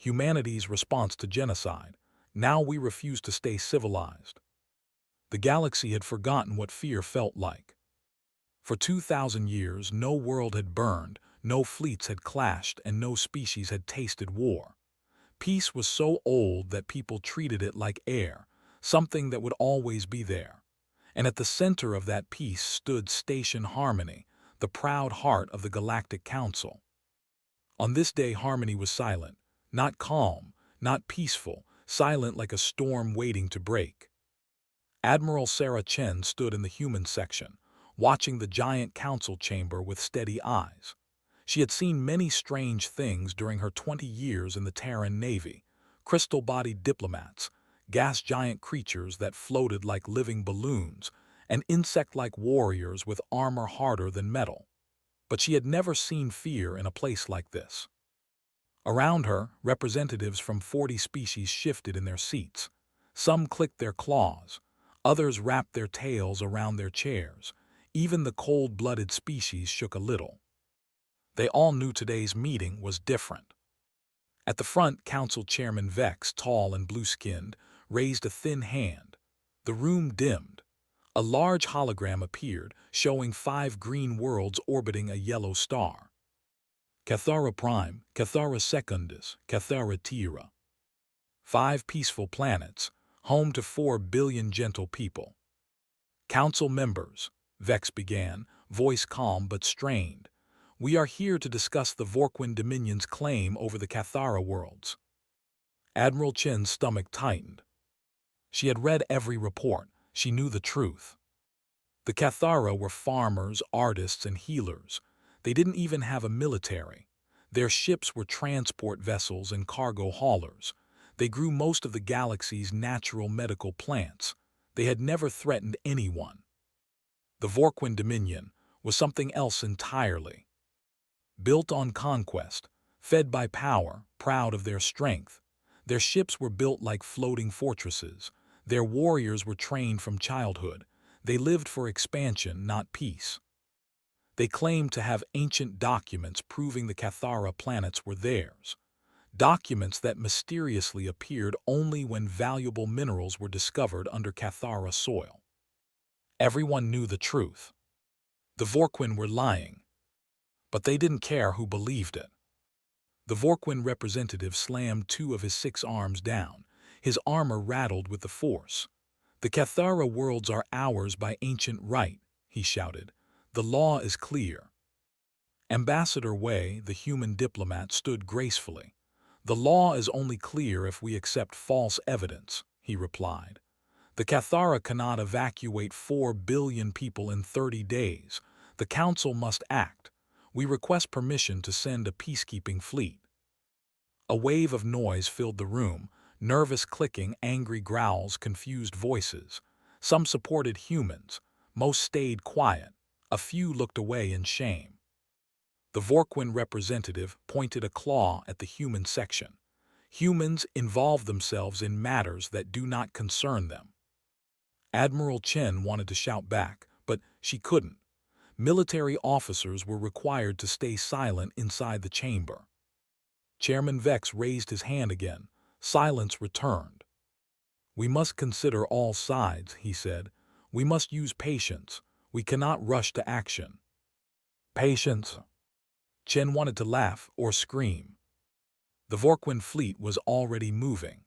humanity's response to genocide. Now we refuse to stay civilized. The galaxy had forgotten what fear felt like. For 2,000 years, no world had burned, no fleets had clashed, and no species had tasted war. Peace was so old that people treated it like air, something that would always be there. And at the center of that peace stood Station Harmony, the proud heart of the Galactic Council. On this day, Harmony was silent, not calm, not peaceful, silent like a storm waiting to break. Admiral Sarah Chen stood in the human section, watching the giant council chamber with steady eyes. She had seen many strange things during her 20 years in the Terran Navy: crystal-bodied diplomats, gas-giant creatures that floated like living balloons, and insect-like warriors with armor harder than metal. But she had never seen fear in a place like this. Around her, representatives from 40 species shifted in their seats. Some clicked their claws, others wrapped their tails around their chairs. Even the cold-blooded species shook a little. They all knew today's meeting was different. At the front, Council Chairman Vex, tall and blue-skinned, raised a thin hand. The room dimmed. A large hologram appeared, showing 5 green worlds orbiting a yellow star. Cathara Prime, Cathara Secundus, Cathara Terra. 5 peaceful planets, home to 4 billion gentle people. Council members, Vex began, voice calm but strained. We are here to discuss the Vorquin Dominion's claim over the Cathara worlds. Admiral Chen's stomach tightened. She had read every report. She knew the truth. The Cathara were farmers, artists, and healers. They didn't even have a military. Their ships were transport vessels and cargo haulers. They grew most of the galaxy's natural medical plants. They had never threatened anyone. The Vorquin Dominion was something else entirely. Built on conquest, fed by power, proud of their strength. Their ships were built like floating fortresses. Their warriors were trained from childhood. They lived for expansion, not peace. They claimed to have ancient documents proving the Cathara planets were theirs. Documents that mysteriously appeared only when valuable minerals were discovered under Cathara soil. Everyone knew the truth. The Vorquin were lying. But they didn't care who believed it. The Vorquin representative slammed 2 of his 6 arms down. His armor rattled with the force. The Cathara worlds are ours by ancient right, he shouted. The law is clear. Ambassador Wei, the human diplomat, stood gracefully. The law is only clear if we accept false evidence, he replied. The Cathara cannot evacuate 4 billion people in 30 days. The Council must act. We request permission to send a peacekeeping fleet. A wave of noise filled the room, nervous clicking, angry growls, confused voices. Some supported humans. Most stayed quiet. A few looked away in shame. The Vorquin representative pointed a claw at the human section. Humans involve themselves in matters that do not concern them. Admiral Chen wanted to shout back, but she couldn't. Military officers were required to stay silent inside the chamber. Chairman Vex raised his hand again. Silence returned. We must consider all sides, he said. We must use patience. We cannot rush to action. Patience. Chen wanted to laugh or scream. The Vorquin fleet was already moving.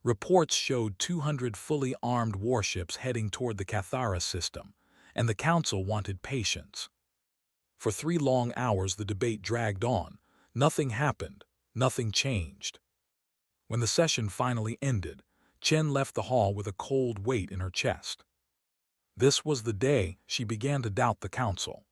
Reports showed 200 fully armed warships heading toward the Cathara system, and the Council wanted patience. For 3 long hours the debate dragged on. Nothing happened. Nothing changed. When the session finally ended, Chen left the hall with a cold weight in her chest. This was the day she began to doubt the Council.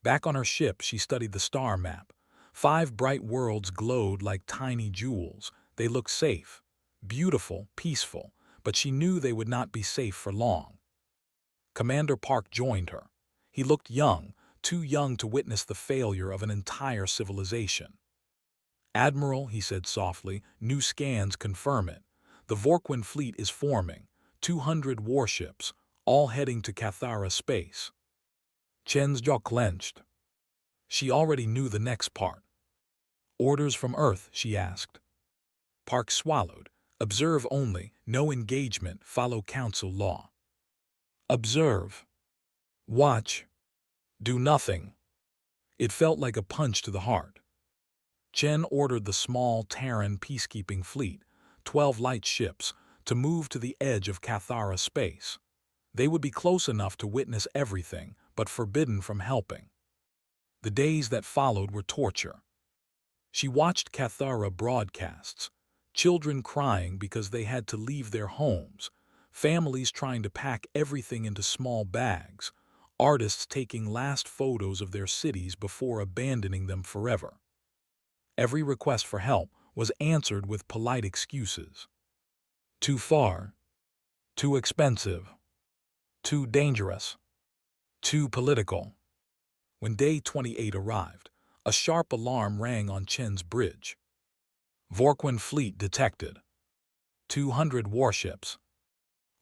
Back on her ship, she studied the star map. 5 bright worlds glowed like tiny jewels. They looked safe, beautiful, peaceful, but she knew they would not be safe for long. Commander Park joined her. He looked young, too young to witness the failure of an entire civilization. Admiral, he said softly, new scans confirm it. The Vorquin fleet is forming, 200 warships, all heading to Cathara space. Chen's jaw clenched. She already knew the next part. Orders from Earth, she asked. Park swallowed. Observe only, no engagement, follow council law. Observe. Watch. Do nothing. It felt like a punch to the heart. Chen ordered the small Terran peacekeeping fleet, 12 light ships, to move to the edge of Cathara space. They would be close enough to witness everything, but forbidden from helping. The days that followed were torture. She watched Cathara broadcasts, children crying because they had to leave their homes, families trying to pack everything into small bags, artists taking last photos of their cities before abandoning them forever. Every request for help was answered with polite excuses. Too far, too expensive, too dangerous, too political. When day 28 arrived, a sharp alarm rang on Chen's bridge. Vorquin fleet detected. 200 warships.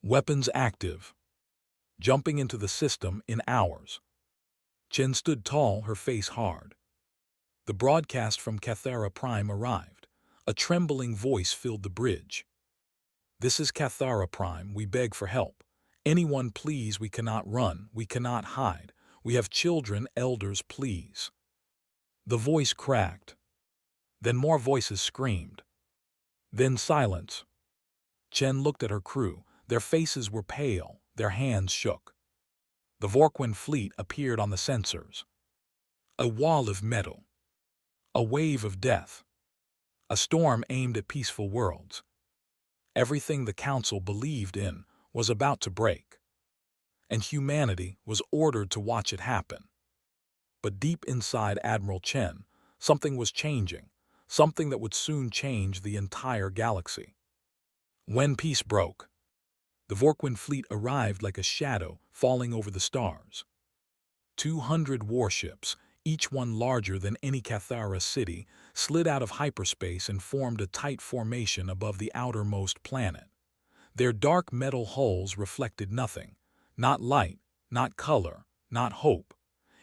Weapons active. Jumping into the system in hours. Chen stood tall, her face hard. The broadcast from Cathara Prime arrived. A trembling voice filled the bridge. This is Cathara Prime, we beg for help. Anyone please, we cannot run, we cannot hide. We have children, elders, please. The voice cracked. Then more voices screamed. Then silence. Chen looked at her crew. Their faces were pale, their hands shook. The Vorquin fleet appeared on the sensors. A wall of metal. A wave of death. A storm aimed at peaceful worlds. Everything the Council believed in was about to break. And humanity was ordered to watch it happen. But deep inside Admiral Chen, something was changing, something that would soon change the entire galaxy. When peace broke, the Vorquin fleet arrived like a shadow falling over the stars. 200 warships, each one larger than any Cathara city, slid out of hyperspace and formed a tight formation above the outermost planet. Their dark metal hulls reflected nothing, not light, not color, not hope.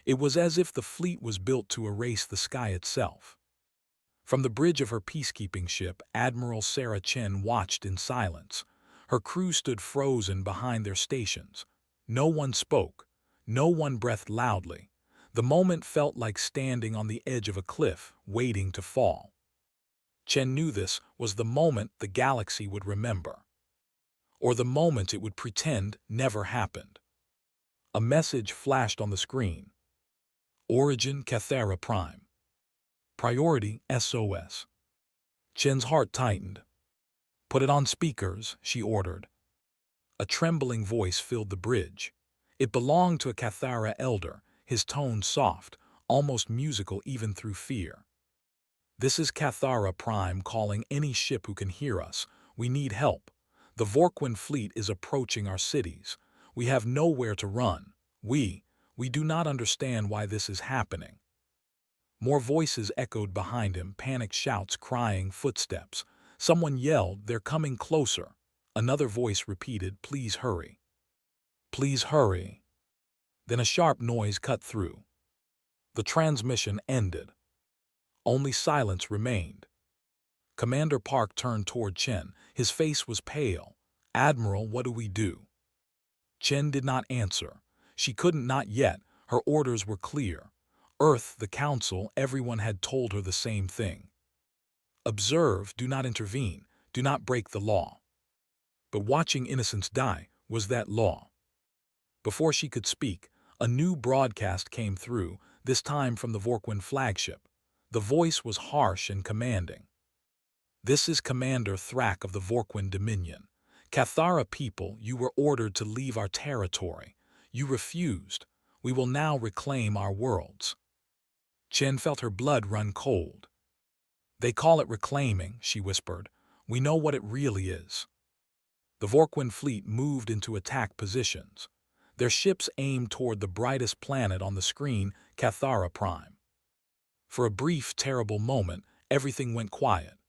It was as if the fleet was built to erase the sky itself. From the bridge of her peacekeeping ship, Admiral Sarah Chen watched in silence. Her crew stood frozen behind their stations. No one spoke. No one breathed loudly. The moment felt like standing on the edge of a cliff, waiting to fall. Chen knew this was the moment the galaxy would remember. Or the moment it would pretend never happened. A message flashed on the screen. Origin Cathara Prime. Priority SOS. Chen's heart tightened. Put it on speakers, she ordered. A trembling voice filled the bridge. It belonged to a Cathara elder, his tone soft, almost musical even through fear. This is Cathara Prime calling any ship who can hear us. We need help. The Vorquin fleet is approaching our cities. We have nowhere to run. We do not understand why this is happening. More voices echoed behind him, panicked shouts, crying footsteps. Someone yelled, "They're coming closer." Another voice repeated, "Please hurry. Please hurry." Then a sharp noise cut through. The transmission ended. Only silence remained. Commander Park turned toward Chen. His face was pale. "Admiral, what do we do?" Chen did not answer. She couldn't, not yet. Her orders were clear. Earth, the Council, everyone had told her the same thing. Observe, do not intervene, do not break the law. But watching innocents die was that law. Before she could speak, a new broadcast came through, this time from the Vorquin flagship. The voice was harsh and commanding. "This is Commander Thrak of the Vorquin Dominion. Cathara people, you were ordered to leave our territory. You refused. We will now reclaim our worlds." Chen felt her blood run cold. "They call it reclaiming," she whispered. "We know what it really is." The Vorquin fleet moved into attack positions. Their ships aimed toward the brightest planet on the screen, Cathara Prime. For a brief, terrible moment, everything went quiet.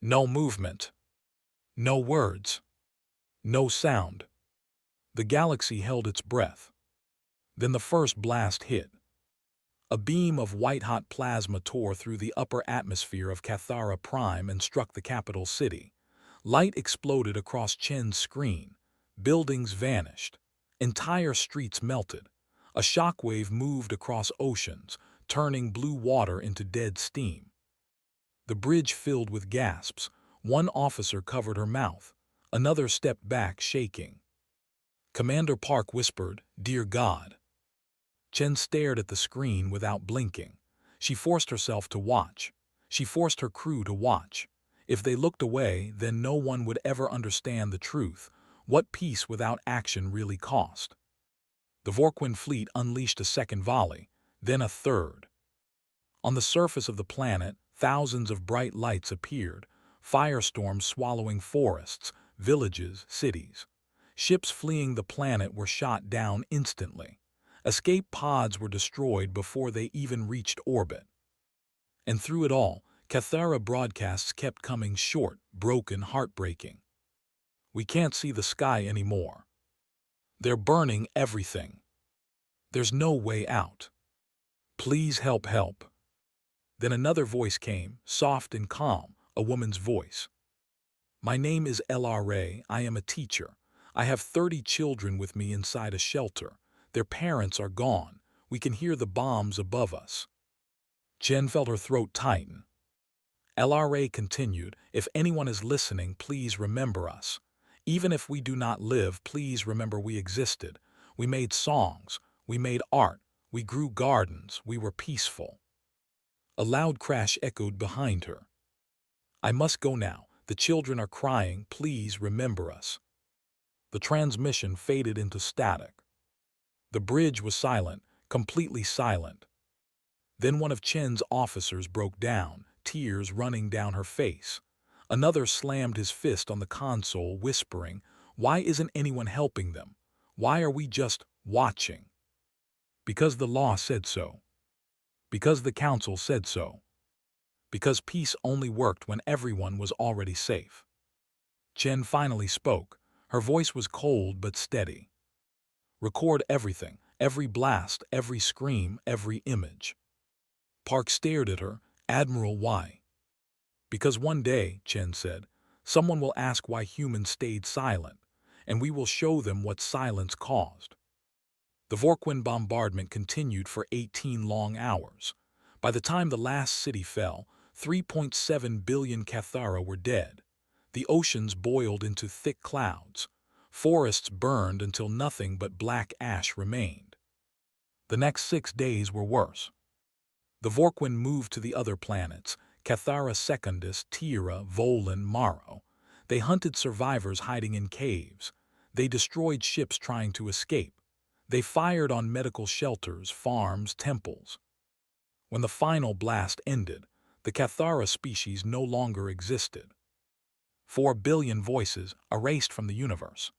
No movement. No words. No sound. The galaxy held its breath. Then the first blast hit. A beam of white-hot plasma tore through the upper atmosphere of Cathara Prime and struck the capital city. Light exploded across Chen's screen. Buildings vanished. Entire streets melted. A shockwave moved across oceans, turning blue water into dead steam. The bridge filled with gasps. One officer covered her mouth. Another stepped back, shaking. Commander Park whispered, "Dear God." Chen stared at the screen without blinking. She forced herself to watch. She forced her crew to watch. If they looked away, then no one would ever understand the truth, what peace without action really cost. The Vorquin fleet unleashed a second volley, then a third. On the surface of the planet, thousands of bright lights appeared, firestorms swallowing forests, villages, cities. Ships fleeing the planet were shot down instantly. Escape pods were destroyed before they even reached orbit. And through it all, Cathara broadcasts kept coming short, broken, heartbreaking. "We can't see the sky anymore. They're burning everything. There's no way out. Please help, help." Then another voice came, soft and calm, a woman's voice. "My name is LRA. I am a teacher. I have 30 children with me inside a shelter. Their parents are gone. We can hear the bombs above us." Chen felt her throat tighten. LRA continued, "If anyone is listening, please remember us. Even if we do not live, please remember we existed. We made songs. We made art. We grew gardens. We were peaceful." A loud crash echoed behind her. "I must go now. The children are crying. Please remember us." The transmission faded into static. The bridge was silent, completely silent. Then one of Chen's officers broke down, tears running down her face. Another slammed his fist on the console, whispering, "Why isn't anyone helping them? Why are we just watching?" "Because the law said so. Because the council said so. Because peace only worked when everyone was already safe." Chen finally spoke. Her voice was cold but steady. "Record everything, every blast, every scream, every image." Park stared at her. "Admiral, why?" "Because one day," Chen said, "someone will ask why humans stayed silent, and we will show them what silence caused." The Vorquin bombardment continued for 18 long hours. By the time the last city fell, 3.7 billion Cathara were dead. The oceans boiled into thick clouds. Forests burned until nothing but black ash remained. The next 6 days were worse. The Vorquin moved to the other planets, Cathara Secundus, Tira, Volan, Maro. They hunted survivors hiding in caves. They destroyed ships trying to escape. They fired on medical shelters, farms, temples. When the final blast ended, the Cathara species no longer existed. 4 billion voices erased from the universe.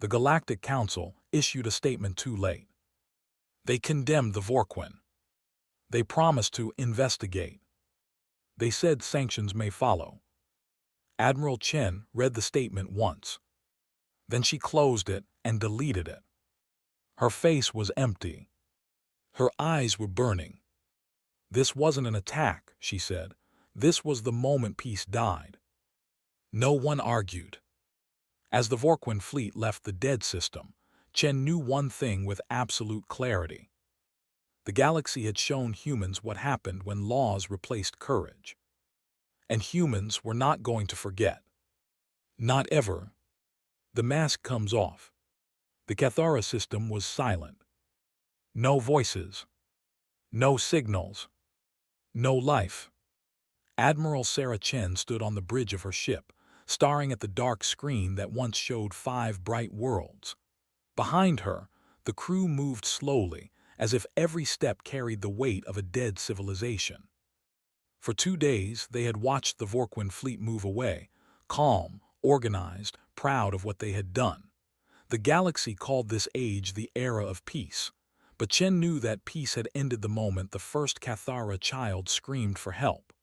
The Galactic Council issued a statement too late. They condemned the Vorquin. They promised to investigate. They said sanctions may follow. Admiral Chen read the statement once. Then she closed it and deleted it. Her face was empty. Her eyes were burning. "This wasn't an attack," she said. "This was the moment peace died." No one argued. As the Vorquin fleet left the dead system, Chen knew one thing with absolute clarity. The galaxy had shown humans what happened when laws replaced courage. And humans were not going to forget. Not ever. The mask comes off. The Cathara system was silent. No voices. No signals. No life. Admiral Sarah Chen stood on the bridge of her ship, staring at the dark screen that once showed 5 bright worlds. Behind her, the crew moved slowly, as if every step carried the weight of a dead civilization. For 2 days, they had watched the Vorquin fleet move away, calm, organized, proud of what they had done. The galaxy called this age the era of peace, but Chen knew that peace had ended the moment the first Cathara child screamed for help.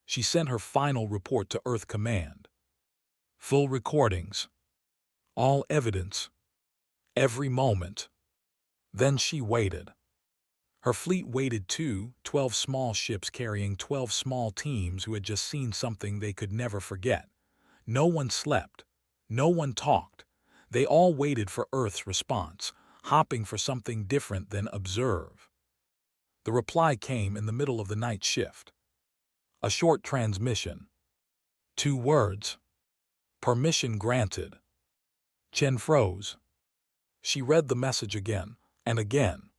She sent her final report to Earth Command. Full recordings. All evidence. Every moment. Then she waited. Her fleet waited too, 12 small ships carrying 12 small teams who had just seen something they could never forget. No one slept. No one talked. They all waited for Earth's response, hopping for something different than observe. The reply came in the middle of the night shift. A short transmission. 2 words. Permission granted. Chen froze. She read the message again and again.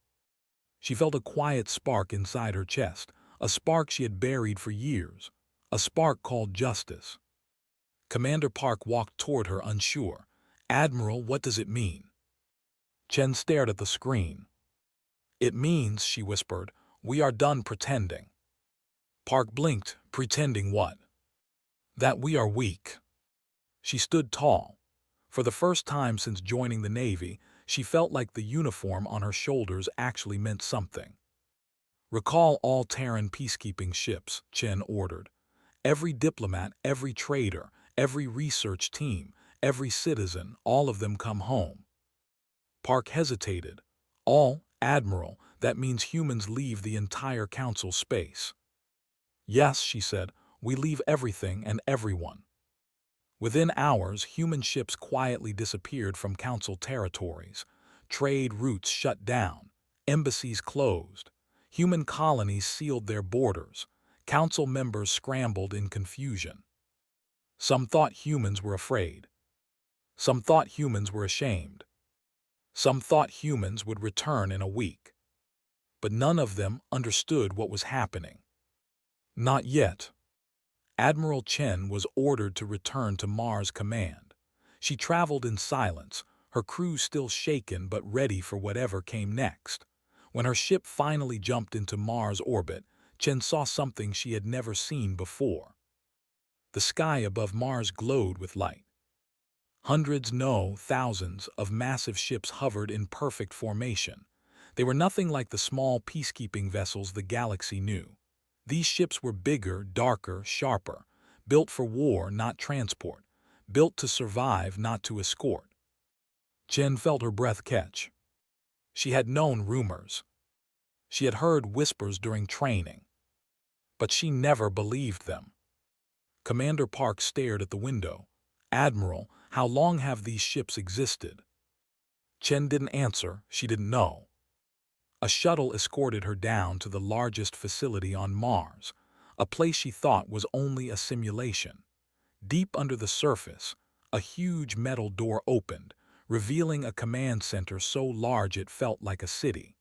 She felt a quiet spark inside her chest, a spark she had buried for years, a spark called justice. Commander Park walked toward her unsure. "Admiral, what does it mean?" Chen stared at the screen. "It means," she whispered, "we are done pretending." Park blinked. "Pretending what?" "That we are weak." She stood tall. For the first time since joining the Navy, she felt like the uniform on her shoulders actually meant something. "Recall all Terran peacekeeping ships," Chen ordered. "Every diplomat, every trader, every research team, every citizen, all of them come home." Park hesitated. "All, Admiral, that means humans leave the entire Council space." "Yes," she said, "we leave everything and everyone." Within hours, human ships quietly disappeared from Council territories. Trade routes shut down. Embassies closed. Human colonies sealed their borders. Council members scrambled in confusion. Some thought humans were afraid. Some thought humans were ashamed. Some thought humans would return in a week. But none of them understood what was happening. Not yet. Admiral Chen was ordered to return to Mars Command. She traveled in silence, her crew still shaken but ready for whatever came next. When her ship finally jumped into Mars orbit, Chen saw something she had never seen before. The sky above Mars glowed with light. Hundreds, no, thousands of massive ships hovered in perfect formation. They were nothing like the small peacekeeping vessels the galaxy knew. These ships were bigger, darker, sharper, built for war, not transport, built to survive, not to escort. Chen felt her breath catch. She had known rumors. She had heard whispers during training. But she never believed them. Commander Park stared at the window. "Admiral, how long have these ships existed?" Chen didn't answer. She didn't know. A shuttle escorted her down to the largest facility on Mars, a place she thought was only a simulation. Deep under the surface, a huge metal door opened, revealing a command center so large it felt like a city.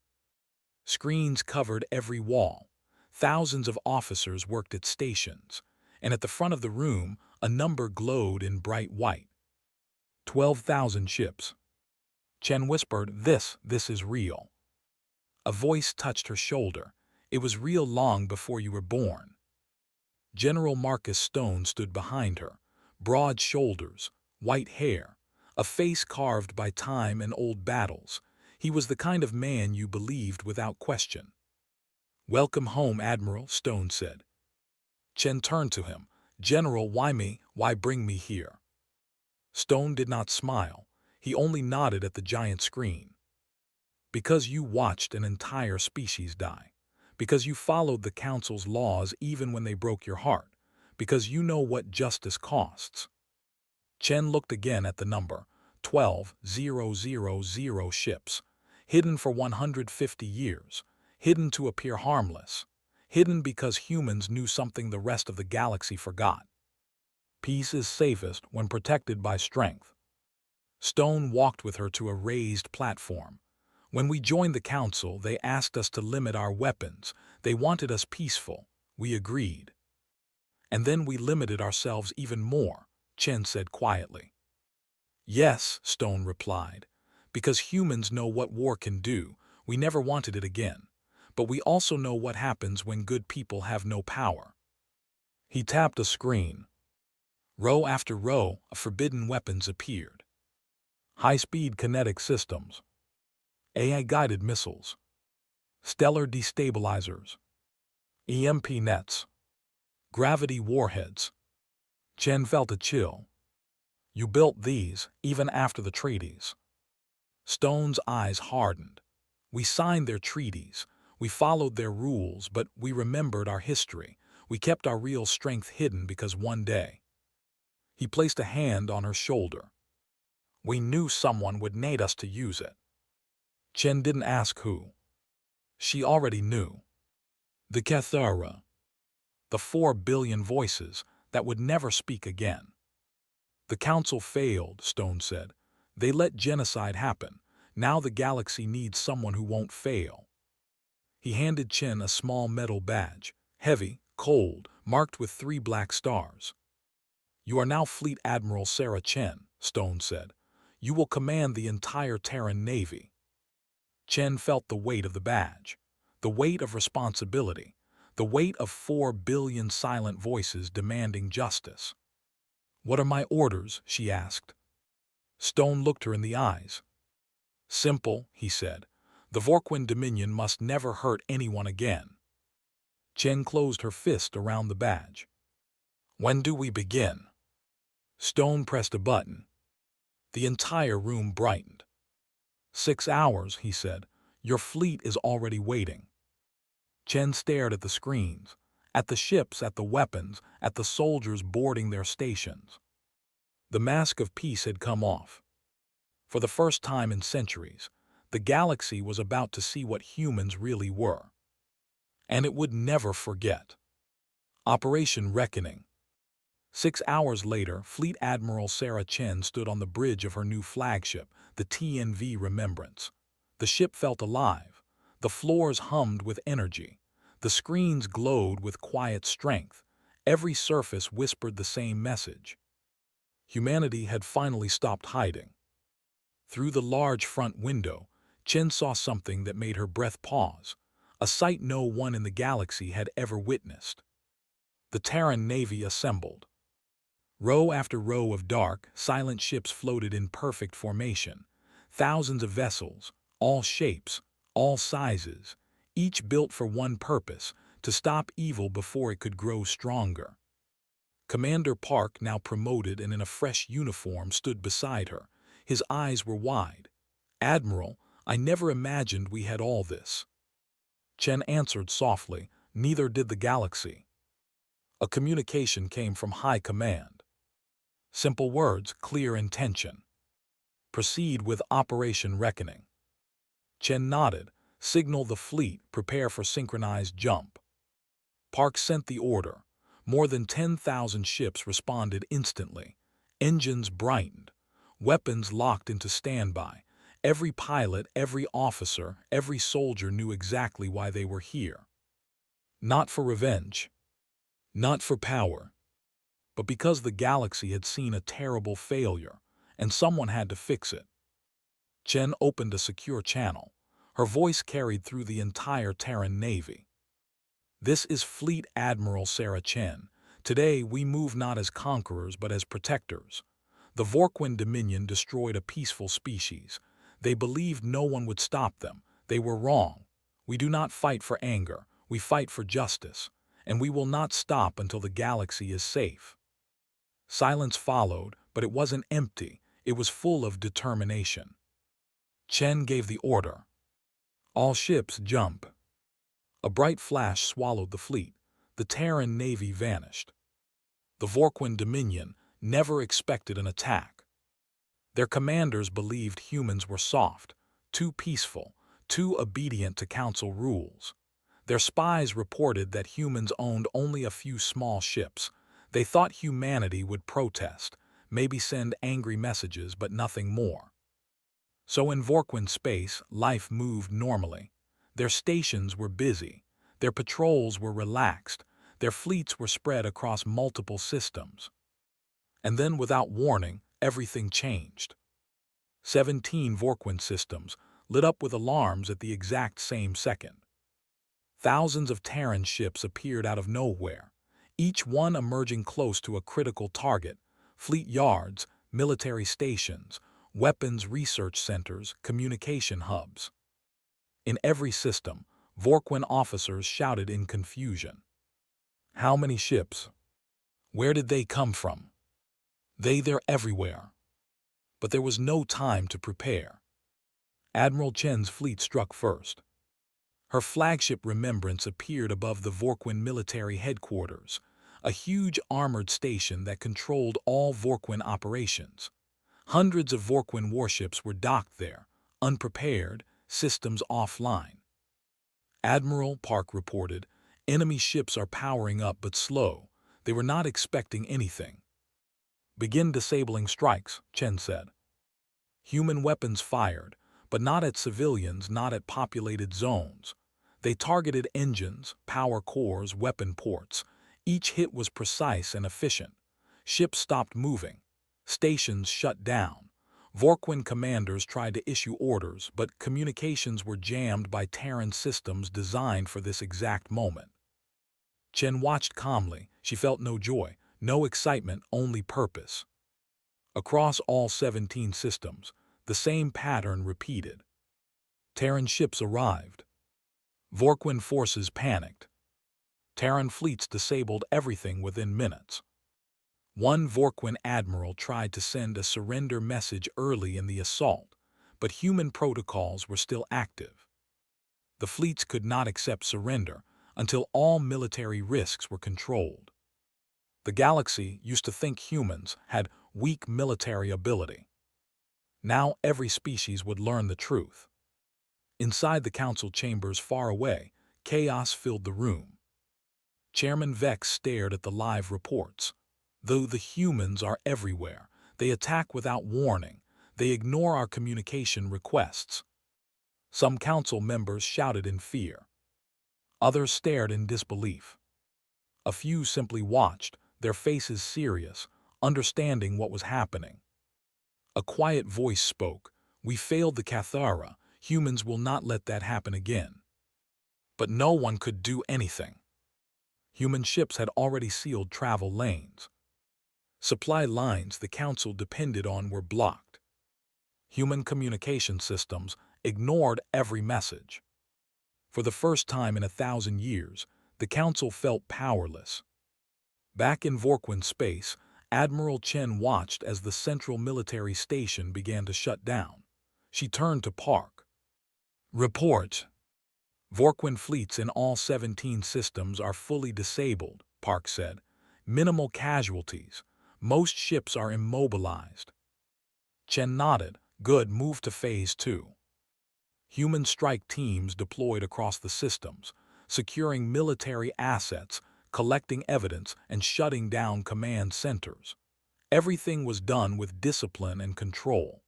Screens covered every wall. Thousands of officers worked at stations, and at the front of the room, a number glowed in bright white. 12,000 ships. Chen whispered, This is real." A voice touched her shoulder. "It was real long before you were born." General Marcus Stone stood behind her. Broad shoulders, white hair, a face carved by time and old battles. He was the kind of man you believed without question. "Welcome home, Admiral," Stone said. Chen turned to him. "General, why me? Why bring me here?" Stone did not smile. He only nodded at the giant screen. "Because you watched an entire species die. Because you followed the Council's laws even when they broke your heart. Because you know what justice costs." Chen looked again at the number. 12,000 ships. Hidden for 150 years. Hidden to appear harmless. Hidden because humans knew something the rest of the galaxy forgot. Peace is safest when protected by strength. Stone walked with her to a raised platform. "When we joined the Council, they asked us to limit our weapons. They wanted us peaceful. We agreed. And then we limited ourselves even more," Chen said quietly. "Yes," Stone replied. "Because humans know what war can do. We never wanted it again. But we also know what happens when good people have no power." He tapped a screen. Row after row of forbidden weapons appeared. High-speed kinetic systems. AI-guided missiles. Stellar destabilizers. EMP nets. Gravity warheads. Chen felt a chill. "You built these, even after the treaties." Stone's eyes hardened. "We signed their treaties. We followed their rules, but we remembered our history. We kept our real strength hidden because one day—" He placed a hand on her shoulder. "We knew someone would need us to use it." Chen didn't ask who. She already knew. The Cathara. The 4 billion voices that would never speak again. "The council failed," Stone said. "They let genocide happen. Now the galaxy needs someone who won't fail." He handed Chen a small metal badge, heavy, cold, marked with 3 black stars. "You are now Fleet Admiral Sarah Chen," Stone said. "You will command the entire Terran Navy." Chen felt the weight of the badge, the weight of responsibility, the weight of 4 billion silent voices demanding justice. "What are my orders?" she asked. Stone looked her in the eyes. "Simple," he said. "The Vorquin Dominion must never hurt anyone again." Chen closed her fist around the badge. "When do we begin?" Stone pressed a button. The entire room brightened. 6 hours, he said. "Your fleet is already waiting." Chen stared at the screens, at the ships, at the weapons, at the soldiers boarding their stations. The mask of peace had come off. For the first time in centuries, the galaxy was about to see what humans really were. And it would never forget. Operation Reckoning. 6 hours later, Fleet Admiral Sarah Chen stood on the bridge of her new flagship, the TNV Remembrance. The ship felt alive. The floors hummed with energy. The screens glowed with quiet strength. Every surface whispered the same message. Humanity had finally stopped hiding. Through the large front window, Chen saw something that made her breath pause, a sight no one in the galaxy had ever witnessed. The Terran Navy assembled. Row after row of dark, silent ships floated in perfect formation. Thousands of vessels, all shapes, all sizes, each built for one purpose, to stop evil before it could grow stronger. Commander Park, now promoted and in a fresh uniform, stood beside her. His eyes were wide. "Admiral, I never imagined we had all this." Chen answered softly, "Neither did the galaxy." A communication came from High Command. Simple words, clear intention. "Proceed with Operation Reckoning." Chen nodded. "Signal the fleet, prepare for synchronized jump." Park sent the order. More than 10,000 ships responded instantly. Engines brightened. Weapons locked into standby. Every pilot, every officer, every soldier knew exactly why they were here. Not for revenge. Not for power. But because the galaxy had seen a terrible failure, and someone had to fix it. Chen opened a secure channel. Her voice carried through the entire Terran Navy. "This is Fleet Admiral Sarah Chen. Today we move not as conquerors but as protectors. The Vorquin Dominion destroyed a peaceful species. They believed no one would stop them. They were wrong. We do not fight for anger. We fight for justice. And we will not stop until the galaxy is safe." Silence followed, but it wasn't empty. It was full of determination. Chen gave the order. "All ships jump." A bright flash swallowed the fleet. The Terran Navy vanished. The Vorquin Dominion never expected an attack. Their commanders believed humans were soft, too peaceful, too obedient to council rules. Their spies reported that humans owned only a few small ships. They thought humanity would protest, maybe send angry messages, but nothing more. So in Vorquin space, life moved normally. Their stations were busy. Their patrols were relaxed. Their fleets were spread across multiple systems. And then, without warning, everything changed. 17 Vorquin systems lit up with alarms at the exact same second. Thousands of Terran ships appeared out of nowhere, each one emerging close to a critical target: fleet yards, military stations, weapons research centers, communication hubs. In every system, Vorquin officers shouted in confusion. How many ships? Where did they come from? They're everywhere. But there was no time to prepare. Admiral Chen's fleet struck first. Her flagship Remembrance appeared above the Vorquin military headquarters, a huge armored station that controlled all Vorquin operations. Hundreds of Vorquin warships were docked there, unprepared, systems offline. Admiral, Park reported, enemy ships are powering up but slow. They were not expecting anything. Begin disabling strikes, Chen said. Human weapons fired, but not at civilians, not at populated zones. They targeted engines, power cores, weapon ports. Each hit was precise and efficient. Ships stopped moving. Stations shut down. Vorquin commanders tried to issue orders, but communications were jammed by Terran systems designed for this exact moment. Chen watched calmly. She felt no joy, no excitement, only purpose. Across all 17 systems, the same pattern repeated. Terran ships arrived. Vorquin forces panicked. Terran fleets disabled everything within minutes. One Vorquin admiral tried to send a surrender message early in the assault, but human protocols were still active. The fleets could not accept surrender until all military risks were controlled. The galaxy used to think humans had weak military ability. Now every species would learn the truth. Inside the council chambers far away, chaos filled the room. Chairman Vex stared at the live reports. Though the humans are everywhere, they attack without warning. They ignore our communication requests. Some council members shouted in fear. Others stared in disbelief. A few simply watched, their faces serious, understanding what was happening. A quiet voice spoke. We failed the Cathara. Humans will not let that happen again. But no one could do anything. Human ships had already sealed travel lanes. Supply lines the council depended on were blocked. Human communication systems ignored every message. For the first time in 1,000 years, the council felt powerless. Back in Vorquin space, Admiral Chen watched as the central military station began to shut down. She turned to Park. Report. Vorquin fleets in all 17 systems are fully disabled, Park said. Minimal casualties. Most ships are immobilized. Chen nodded. Good, move to Phase 2. Human strike teams deployed across the systems, securing military assets, collecting evidence, and shutting down command centers. Everything was done with discipline and control.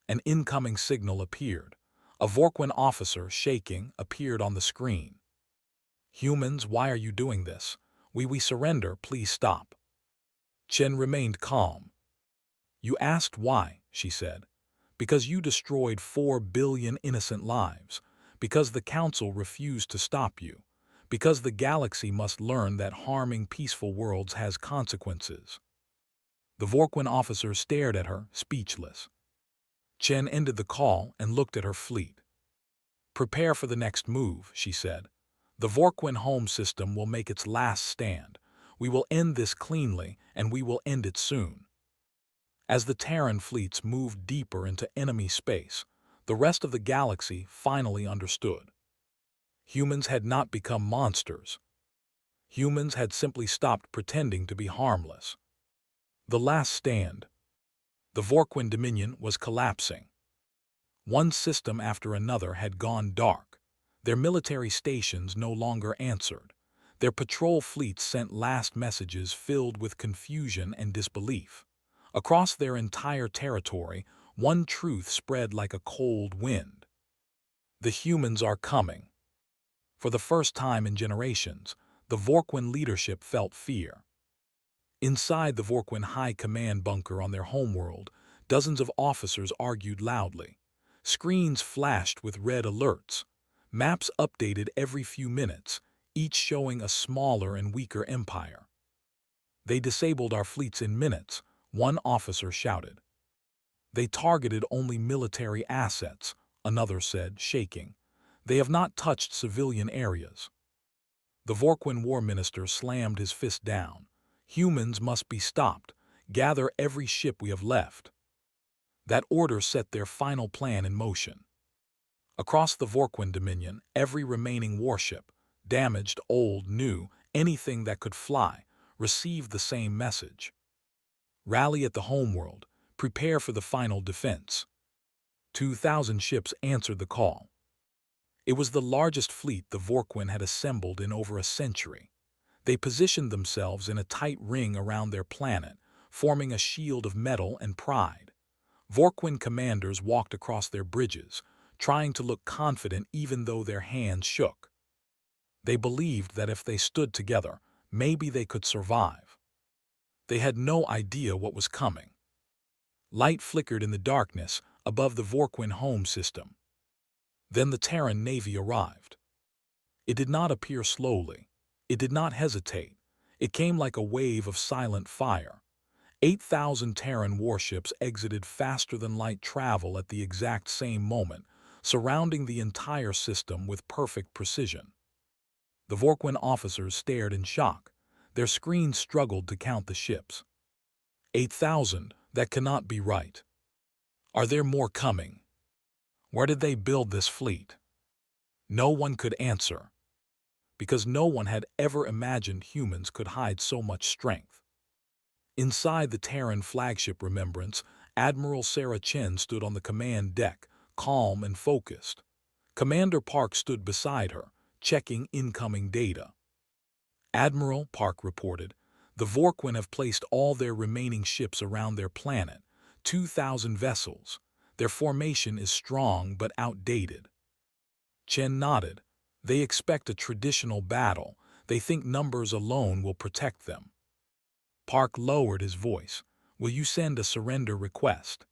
An incoming signal appeared. A Vorquin officer, shaking, appeared on the screen. Humans, why are you doing this? We surrender, please stop. Chen remained calm. You asked why, she said. Because you destroyed 4 billion innocent lives. Because the council refused to stop you. Because the galaxy must learn that harming peaceful worlds has consequences. The Vorquin officer stared at her, speechless. Chen ended the call and looked at her fleet. Prepare for the next move, she said. The Vorquin home system will make its last stand. We will end this cleanly, and we will end it soon. As the Terran fleets moved deeper into enemy space, the rest of the galaxy finally understood. Humans had not become monsters. Humans had simply stopped pretending to be harmless. The last stand. The Vorquin Dominion was collapsing. One system after another had gone dark. Their military stations no longer answered. Their patrol fleets sent last messages filled with confusion and disbelief. Across their entire territory, one truth spread like a cold wind. The humans are coming. For the first time in generations, the Vorquin leadership felt fear. Inside the Vorquin High Command bunker on their homeworld, dozens of officers argued loudly. Screens flashed with red alerts. Maps updated every few minutes, each showing a smaller and weaker empire. They disabled our fleets in minutes, one officer shouted. They targeted only military assets, another said, shaking. They have not touched civilian areas. The Vorquin War Minister slammed his fist down. Humans must be stopped. Gather every ship we have left. That order set their final plan in motion. Across the Vorquin Dominion, every remaining warship, damaged, old, new, anything that could fly, received the same message. Rally at the homeworld, prepare for the final defense. 2,000 ships answered the call. It was the largest fleet the Vorquin had assembled in over a century. They positioned themselves in a tight ring around their planet, forming a shield of metal and pride. Vorquin commanders walked across their bridges, trying to look confident even though their hands shook. They believed that if they stood together, maybe they could survive. They had no idea what was coming. Light flickered in the darkness above the Vorquin home system. Then the Terran Navy arrived. It did not appear slowly. It did not hesitate. It came like a wave of silent fire. 8,000 Terran warships exited faster than light travel at the exact same moment, surrounding the entire system with perfect precision. The Vorquin officers stared in shock. Their screens struggled to count the ships. 8,000, that cannot be right. Are there more coming? Where did they build this fleet? No one could answer, because no one had ever imagined humans could hide so much strength. Inside the Terran flagship Remembrance, Admiral Sarah Chen stood on the command deck, calm and focused. Commander Park stood beside her, checking incoming data. Admiral, Park reported, the Vorquin have placed all their remaining ships around their planet, 2,000 vessels. Their formation is strong but outdated. Chen nodded. They expect a traditional battle. They think numbers alone will protect them. Park lowered his voice. Will you send a surrender request?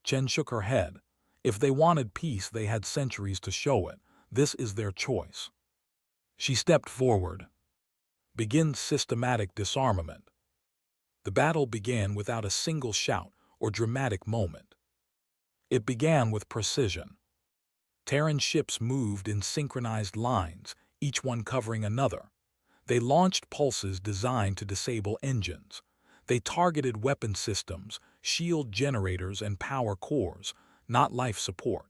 Chen shook her head. If they wanted peace, they had centuries to show it. This is their choice. She stepped forward. Begin systematic disarmament. The battle began without a single shout or dramatic moment. It began with precision. Terran ships moved in synchronized lines, each one covering another. They launched pulses designed to disable engines. They targeted weapon systems, shield generators, and power cores, not life support.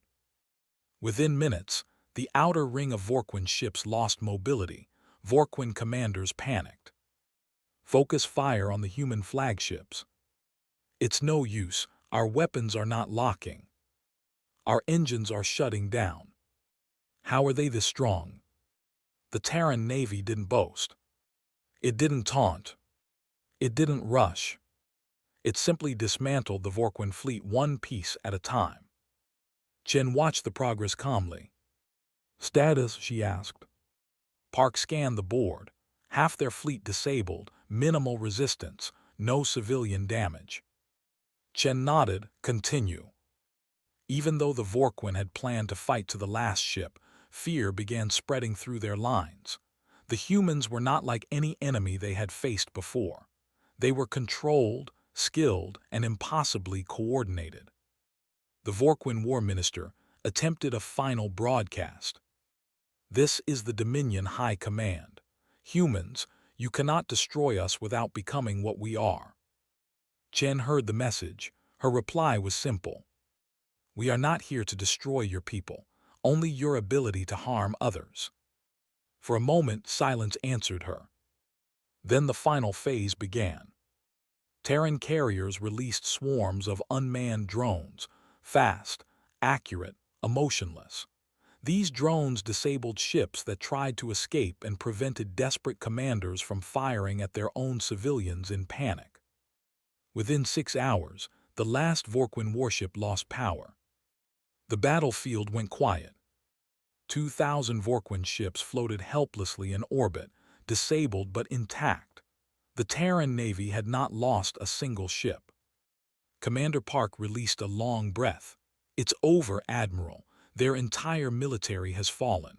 Within minutes, the outer ring of Vorquin ships lost mobility. Vorquin commanders panicked. Focus fire on the human flagships. It's no use. Our weapons are not locking. Our engines are shutting down. How are they this strong? The Terran Navy didn't boast. It didn't taunt. It didn't rush. It simply dismantled the Vorquin fleet one piece at a time. Chen watched the progress calmly. Status, she asked. Park scanned the board. Half their fleet disabled, minimal resistance, no civilian damage. Chen nodded. Continue. Even though the Vorquin had planned to fight to the last ship, fear began spreading through their lines. The humans were not like any enemy they had faced before. They were controlled, skilled, and impossibly coordinated. The Vorquin War Minister attempted a final broadcast. This is the Dominion High Command. Humans, you cannot destroy us without becoming what we are. Chen heard the message. Her reply was simple. We are not here to destroy your people, only your ability to harm others. For a moment, silence answered her. Then the final phase began. Terran carriers released swarms of unmanned drones, fast, accurate, emotionless. These drones disabled ships that tried to escape and prevented desperate commanders from firing at their own civilians in panic. Within 6 hours, the last Vorquin warship lost power. The battlefield went quiet. 2,000 Vorquin ships floated helplessly in orbit, disabled but intact. The Terran Navy had not lost a single ship. Commander Park released a long breath. It's over, Admiral. Their entire military has fallen.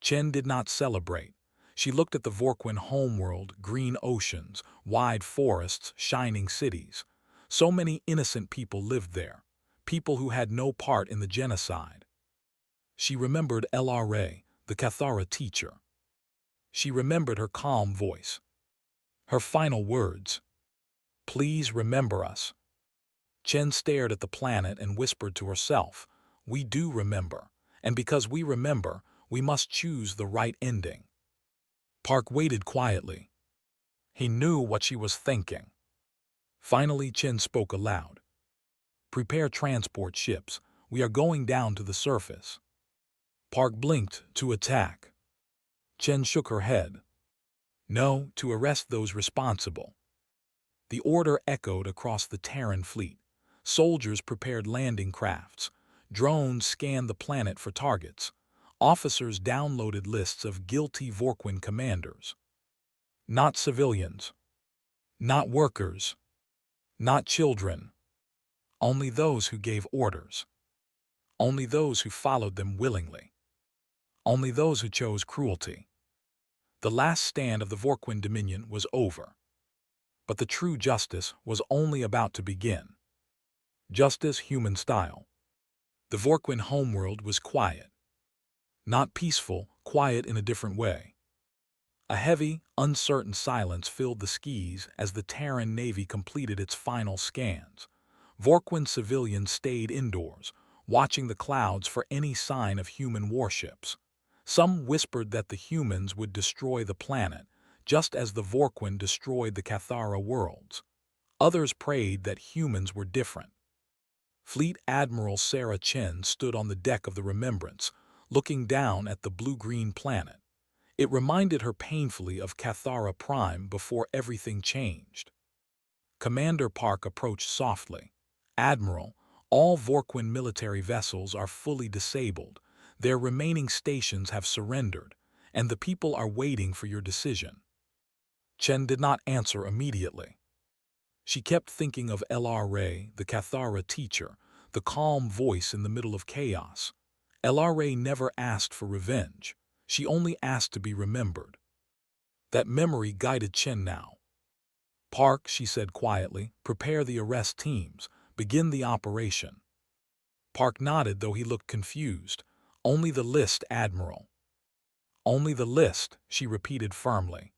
Chen did not celebrate. She looked at the Vorquin homeworld, green oceans, wide forests, shining cities. So many innocent people lived there, people who had no part in the genocide. She remembered LRA, the Cathara teacher. She remembered her calm voice. Her final words, "Please remember us." Chen stared at the planet and whispered to herself, "We do remember, and because we remember, we must choose the right ending." Park waited quietly. He knew what she was thinking. Finally, Chen spoke aloud. "Prepare transport ships. We are going down to the surface." Park blinked to attack. Chen shook her head. "No, to arrest those responsible." The order echoed across the Terran fleet. Soldiers prepared landing crafts. Drones scanned the planet for targets. Officers downloaded lists of guilty Vorquin commanders. Not civilians. Not workers. Not children. Only those who gave orders. Only those who followed them willingly. Only those who chose cruelty. The last stand of the Vorquin Dominion was over. But the true justice was only about to begin. Justice human style. The Vorquin homeworld was quiet. Not peaceful, quiet in a different way. A heavy, uncertain silence filled the skies as the Terran Navy completed its final scans. Vorquin civilians stayed indoors, watching the clouds for any sign of human warships. Some whispered that the humans would destroy the planet, just as the Vorquin destroyed the Cathara worlds. Others prayed that humans were different. Fleet Admiral Sarah Chen stood on the deck of the Remembrance, looking down at the blue-green planet. It reminded her painfully of Cathara Prime before everything changed. Commander Park approached softly. "Admiral, all Vorquin military vessels are fully disabled. Their remaining stations have surrendered, and the people are waiting for your decision." Chen did not answer immediately. She kept thinking of LRA, the Cathara teacher, the calm voice in the middle of chaos. LRA never asked for revenge. She only asked to be remembered. That memory guided Chen now. "Park," she said quietly, "prepare the arrest teams. Begin the operation." Park nodded, though he looked confused. "Only the list, Admiral." "Only the list," she repeated firmly.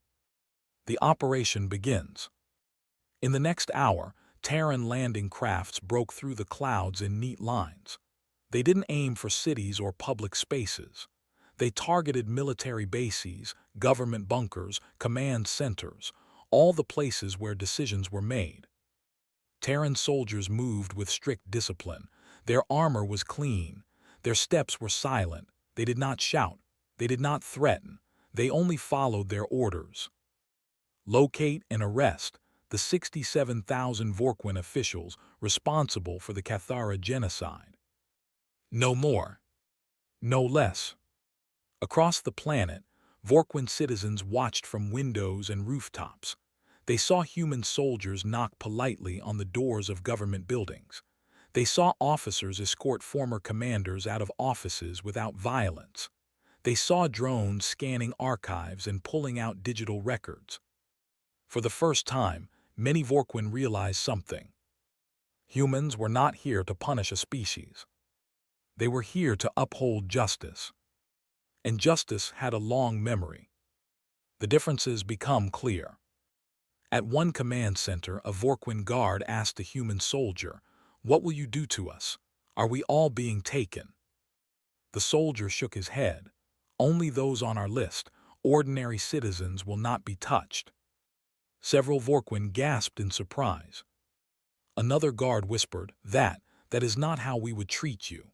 "The operation begins." In the next hour, Terran landing crafts broke through the clouds in neat lines. They didn't aim for cities or public spaces. They targeted military bases, government bunkers, command centers, all the places where decisions were made. Terran soldiers moved with strict discipline. Their armor was clean. Their steps were silent. They did not shout. They did not threaten. They only followed their orders. Locate and arrest the 67,000 Vorquin officials responsible for the Cathara genocide. No more. No less. Across the planet, Vorquin citizens watched from windows and rooftops. They saw human soldiers knock politely on the doors of government buildings. They saw officers escort former commanders out of offices without violence. They saw drones scanning archives and pulling out digital records. For the first time, many Vorquin realized something. Humans were not here to punish a species. They were here to uphold justice. And justice had a long memory. The differences become clear. At one command center, a Vorquin guard asked a human soldier, "What will you do to us? Are we all being taken?" The soldier shook his head. "Only those on our list. Ordinary citizens will not be touched." Several Vorquin gasped in surprise. Another guard whispered, that is not how we would treat you."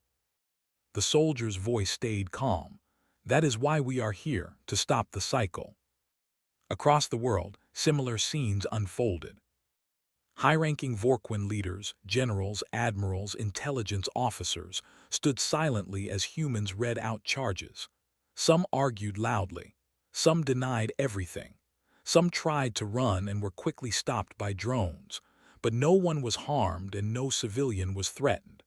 The soldier's voice stayed calm. "That is why we are here, to stop the cycle." Across the world, similar scenes unfolded. High-ranking Vorquin leaders, generals, admirals, intelligence officers, stood silently as humans read out charges. Some argued loudly. Some denied everything. Some tried to run and were quickly stopped by drones. But no one was harmed and no civilian was threatened.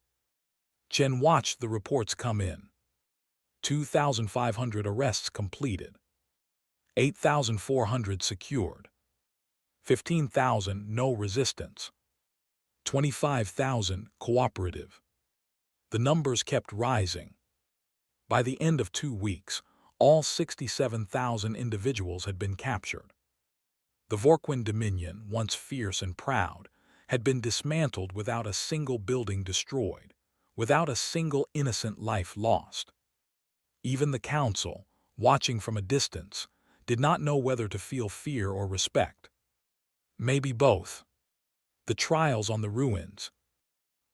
Chen watched the reports come in. 2,500 arrests completed. 8,400 secured. 15,000 no resistance. 25,000 cooperative. The numbers kept rising. By the end of 2 weeks, all 67,000 individuals had been captured. The Vorquin Dominion, once fierce and proud, had been dismantled without a single building destroyed, without a single innocent life lost. Even the Council, watching from a distance, did not know whether to feel fear or respect. Maybe both. The trials on the ruins.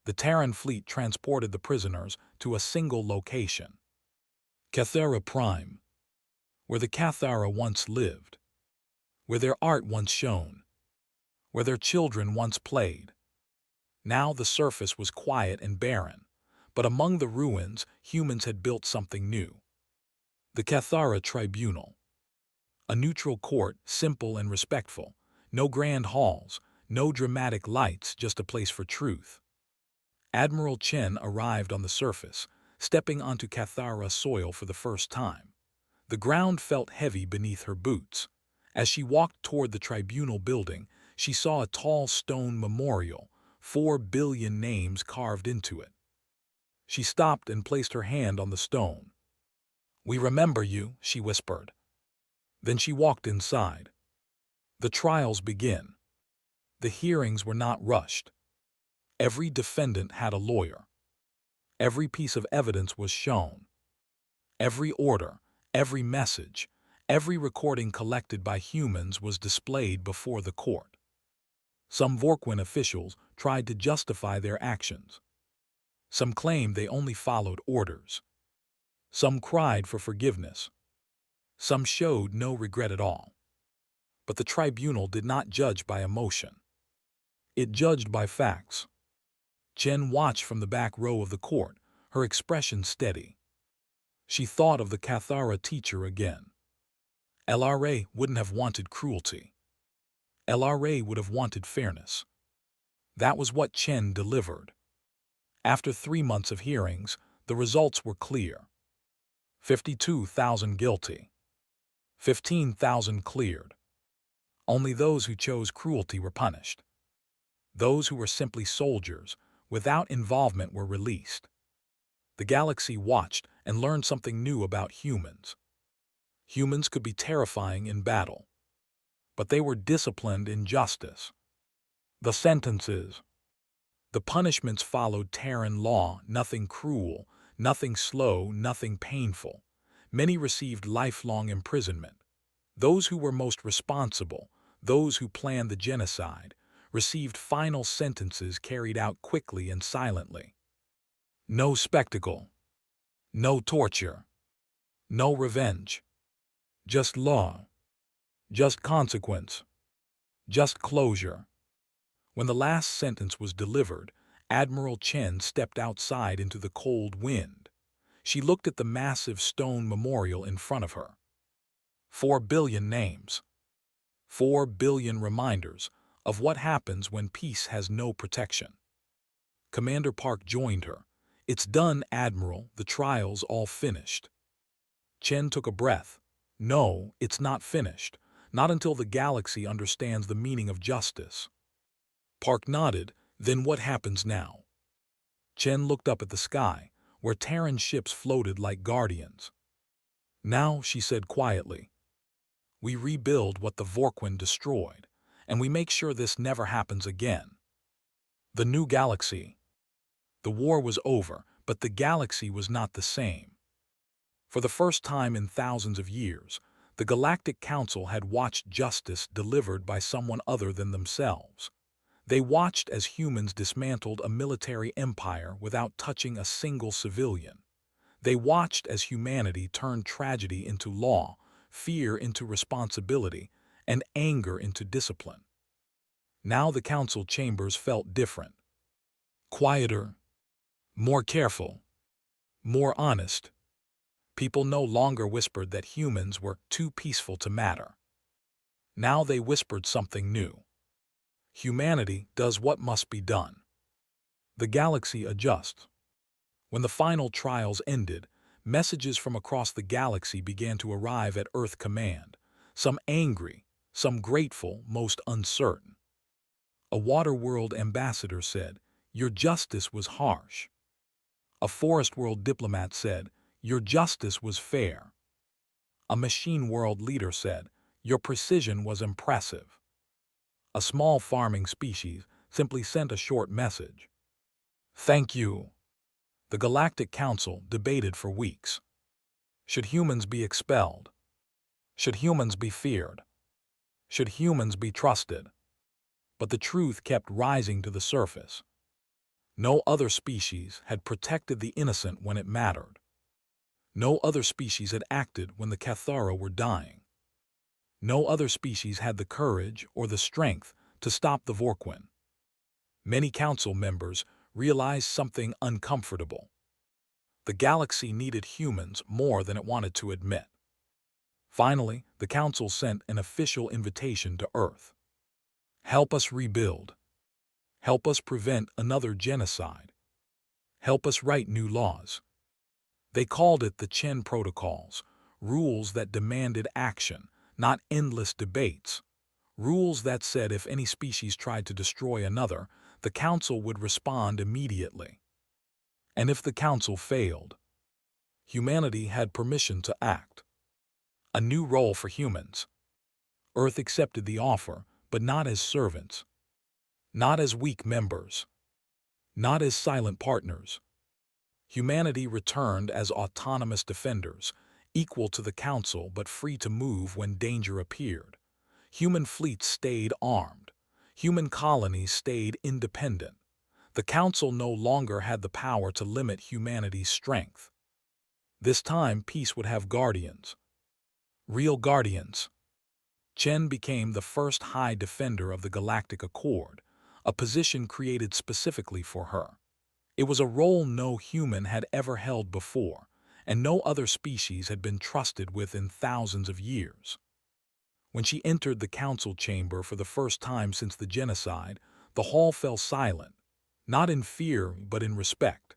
The Terran fleet transported the prisoners to a single location. Cathara Prime, where the Cathara once lived, where their art once shone, where their children once played. Now the surface was quiet and barren, but among the ruins humans had built something new. The Cathara Tribunal. A neutral court, simple and respectful. No grand halls, no dramatic lights, just a place for truth. Admiral Chen arrived on the surface, stepping onto Cathara soil for the first time. The ground felt heavy beneath her boots. As she walked toward the tribunal building, she saw a tall stone memorial, 4 billion names carved into it. She stopped and placed her hand on the stone. "We remember you," she whispered. Then she walked inside. The trials begin. The hearings were not rushed. Every defendant had a lawyer. Every piece of evidence was shown. Every order, every message, every recording collected by humans was displayed before the court. Some Vorquin officials tried to justify their actions. Some claimed they only followed orders. Some cried for forgiveness. Some showed no regret at all. But the tribunal did not judge by emotion. It judged by facts. Chen watched from the back row of the court, her expression steady. She thought of the Cathara teacher again. LRA wouldn't have wanted cruelty. LRA would have wanted fairness. That was what Chen delivered. After 3 months of hearings, the results were clear. 52,000 guilty. 15,000 cleared. Only those who chose cruelty were punished. Those who were simply soldiers, without involvement, were released. The galaxy watched and learned something new about humans. Humans could be terrifying in battle, but they were disciplined in justice. The sentences. The punishments followed Terran law, nothing cruel, nothing slow, nothing painful. Many received lifelong imprisonment. Those who were most responsible, those who planned the genocide, received final sentences carried out quickly and silently. No spectacle. No torture. No revenge. Just law. Just consequence. Just closure. When the last sentence was delivered, Admiral Chen stepped outside into the cold wind. She looked at the massive stone memorial in front of her. 4 billion names. 4 billion reminders of what happens when peace has no protection. Commander Park joined her. "It's done, Admiral. The trial's all finished." Chen took a breath. "No, it's not finished. Not until the galaxy understands the meaning of justice." Park nodded. "Then what happens now?" Chen looked up at the sky, where Terran ships floated like guardians. "Now," she said quietly, "we rebuild what the Vorquin destroyed, and we make sure this never happens again." The new galaxy. The war was over, but the galaxy was not the same. For the first time in thousands of years, the Galactic Council had watched justice delivered by someone other than themselves. They watched as humans dismantled a military empire without touching a single civilian. They watched as humanity turned tragedy into law, fear into responsibility, and anger into discipline. Now the council chambers felt different. Quieter, more careful, more honest. People no longer whispered that humans were too peaceful to matter. Now they whispered something new. Humanity does what must be done. The galaxy adjusts. When the final trials ended, messages from across the galaxy began to arrive at Earth Command. some angry, some grateful, most uncertain. A water-world ambassador said, "Your justice was harsh." A forest-world diplomat said, "Your justice was fair." A machine-world leader said, "Your precision was impressive." A small farming species simply sent a short message. "Thank you." The Galactic Council debated for weeks. Should humans be expelled? Should humans be feared? Should humans be trusted? But the truth kept rising to the surface. No other species had protected the innocent when it mattered. No other species had acted when the Cathara were dying. No other species had the courage or the strength to stop the Vorquin. Many council members realized something uncomfortable. The galaxy needed humans more than it wanted to admit. Finally, the council sent an official invitation to Earth. Help us rebuild. Help us prevent another genocide. Help us write new laws. They called it the Chen Protocols, rules that demanded action, not endless debates. Rules that said if any species tried to destroy another, the council would respond immediately. And if the council failed, humanity had permission to act. A new role for humans. Earth accepted the offer, but not as servants. Not as weak members. Not as silent partners. Humanity returned as autonomous defenders, equal to the council but free to move when danger appeared. Human fleets stayed armed. Human colonies stayed independent. The council no longer had the power to limit humanity's strength. This time, peace would have guardians. Real guardians. Chen became the first High Defender of the Galactic Accord, a position created specifically for her. It was a role no human had ever held before, and no other species had been trusted with in thousands of years. When she entered the council chamber for the first time since the genocide, the hall fell silent, not in fear but in respect.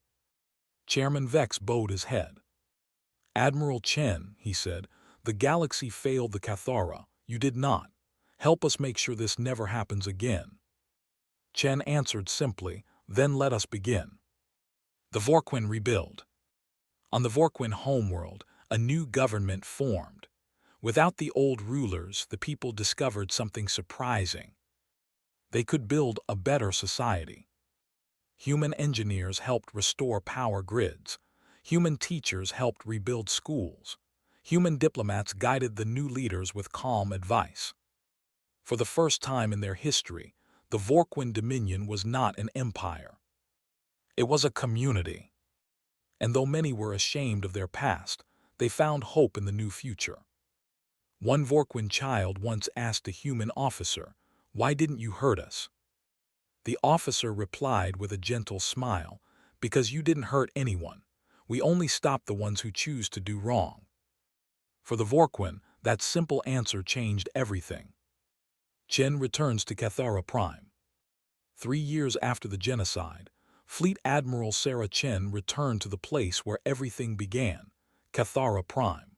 Chairman Vex bowed his head. "Admiral Chen," he said, "the galaxy failed the Cathara. You did not. Help us make sure this never happens again." Chen answered simply, "Then let us begin." The Vorquin rebuild. On the Vorquin homeworld, a new government formed. Without the old rulers, the people discovered something surprising. They could build a better society. Human engineers helped restore power grids. Human teachers helped rebuild schools. Human diplomats guided the new leaders with calm advice. For the first time in their history, the Vorquin Dominion was not an empire. It was a community. And though many were ashamed of their past, they found hope in the new future. One Vorquin child once asked a human officer, "Why didn't you hurt us?" The officer replied with a gentle smile, "Because you didn't hurt anyone. We only stop the ones who choose to do wrong." For the Vorquin, that simple answer changed everything. Chen returns to Cathara Prime. 3 years after the genocide, Fleet Admiral Sarah Chen returned to the place where everything began, Cathara Prime.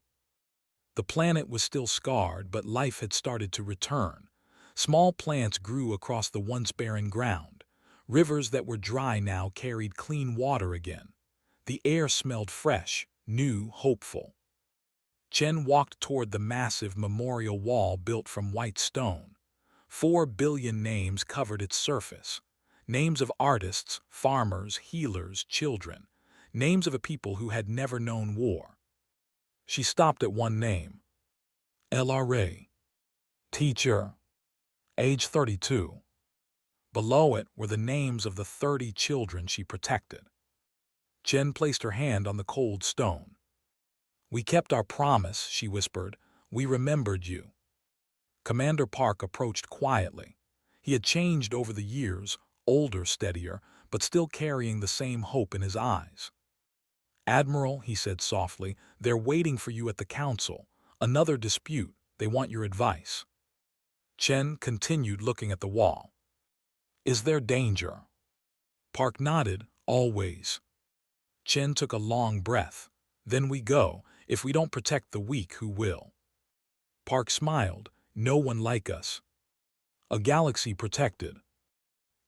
The planet was still scarred, but life had started to return. Small plants grew across the once barren ground. Rivers that were dry now carried clean water again. The air smelled fresh, new, hopeful. Chen walked toward the massive memorial wall built from white stone. 4 billion names covered its surface. Names of artists, farmers, healers, children. Names of a people who had never known war. She stopped at one name. LRA. Teacher. Age 32. Below it were the names of the 30 children she protected. Chen placed her hand on the cold stone. "We kept our promise," she whispered. "We remembered you." Commander Park approached quietly. He had changed over the years, older, steadier, but still carrying the same hope in his eyes. "Admiral," he said softly, "they're waiting for you at the council. Another dispute. They want your advice." Chen continued looking at the wall. "Is there danger?" Park nodded, "Always." Chen took a long breath. "Then we go. If we don't protect the weak, who will?" Park smiled. No one like us. A galaxy protected.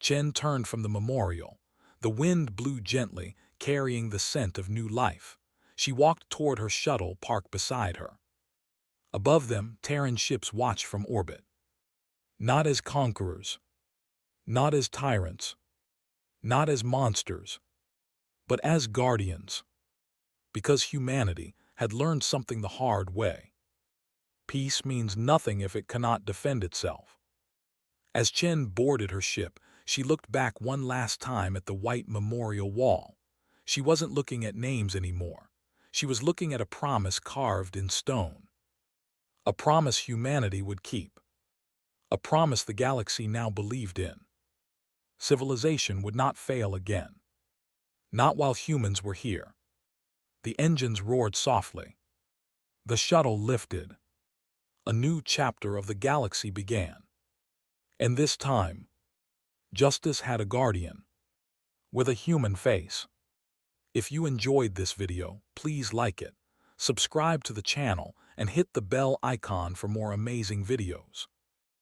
Chen turned from the memorial. The wind blew gently, carrying the scent of new life. She walked toward her shuttle parked beside her. Above them, Terran ships watched from orbit. Not as conquerors, not as tyrants, not as monsters, but as guardians. Because humanity had learned something the hard way. Peace means nothing if it cannot defend itself. As Chen boarded her ship, she looked back one last time at the white memorial wall. She wasn't looking at names anymore. She was looking at a promise carved in stone. A promise humanity would keep. A promise the galaxy now believed in. Civilization would not fail again. Not while humans were here. The engines roared softly. The shuttle lifted. A new chapter of the galaxy began. And this time, justice had a guardian. With a human face. If you enjoyed this video, please like it, subscribe to the channel, and hit the bell icon for more amazing videos.